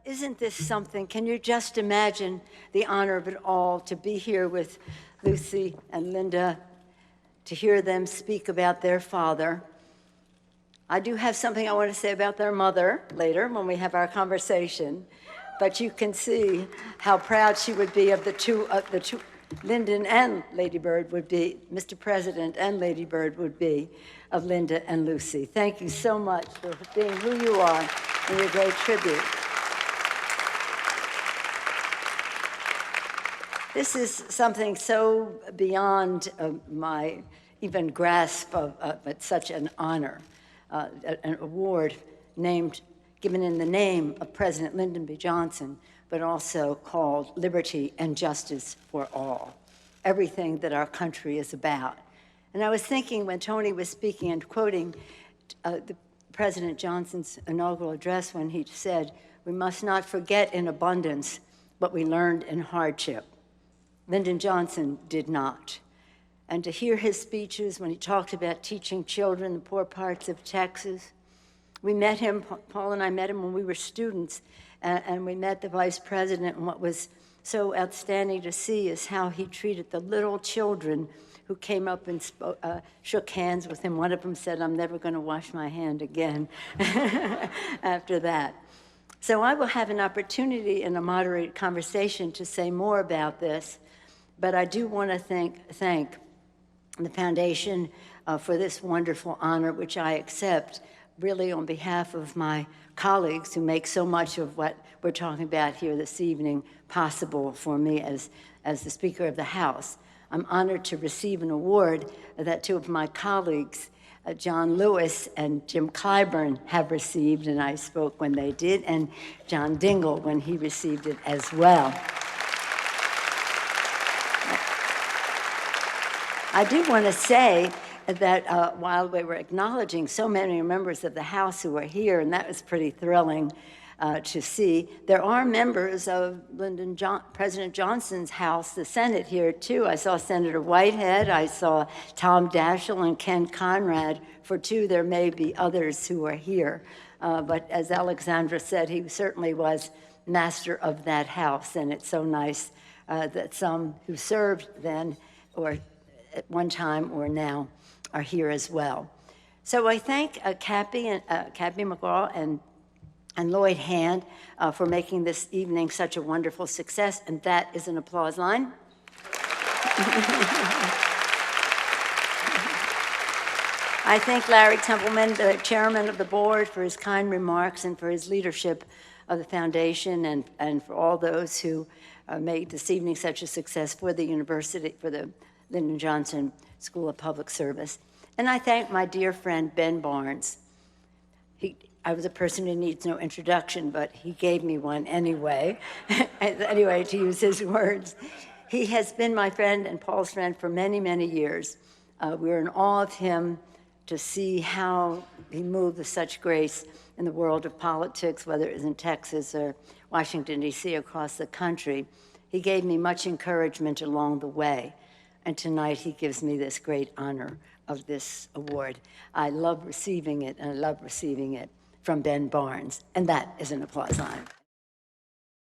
Isn't this something? Can you just imagine the honor of it all to be here with Luci and Lynda, to hear them speak about their father. I do have something I want to say about their mother later when we have our conversation, but you can see how proud she would be of the two, Lyndon and Lady Bird would be, Mr. President and Lady Bird would be of Lynda and Luci. Thank you so much for being who you are and your great tribute. This is something so beyond my even grasp of such an honor, an award given in the name of President Lyndon B. Johnson, but also called Liberty and Justice for All, everything that our country is about. And I was thinking when Tony was speaking and quoting the President Johnson's inaugural address when he said, "We must not forget in abundance what we learned in hardship." Lyndon Johnson did not. And to hear his speeches when he talked about teaching children in the poor parts of Texas, we met him, Paul and I met him when we were students, and we met the Vice President, and what was so outstanding to see is how he treated the little children who came up and shook hands with him. One of them said, "I'm never going to wash my hand again," after that. So I will have an opportunity in a moderated conversation to say more about this, but I do want to thank the Foundation for this wonderful honor, which I accept really on behalf of my colleagues who make so much of what we're talking about here this evening possible for me as the Speaker of the House. I'm honored to receive an award that two of my colleagues, John Lewis and Jim Clyburn, have received, and I spoke when they did, and John Dingell when he received it as well. I do want to say that while we were acknowledging so many members of the House who were here, and that was pretty thrilling to see, there are members of President Johnson's House, the Senate here too. I saw Senator Whitehead, I saw Tom Daschle and Ken Conrad. For two, there may be others who are here. But as Alexandra said, he certainly was master of that House, and it's so nice that some who served then or at one time or now are here as well. So I thank Cappy McGraw and Lloyd Hand for making this evening such a wonderful success, and that is an applause line. I thank Larry Templeman, the chairman of the board, for his kind remarks and for his leadership of the foundation, and for all those who made this evening such a success for the university, for the Lyndon Johnson School of Public Service. And I thank my dear friend, Ben Barnes. I was a person who needs no introduction, but he gave me one anyway, anyway, to use his words. He has been my friend and Paul's friend for many, many years. We're in awe of him to see how he moved with such grace in the world of politics, whether it was in Texas or Washington, D.C., across the country. He gave me much encouragement along the way. And tonight he gives me this great honor of this award. I love receiving it, and I love receiving it from Ben Barnes, and that is an applause line.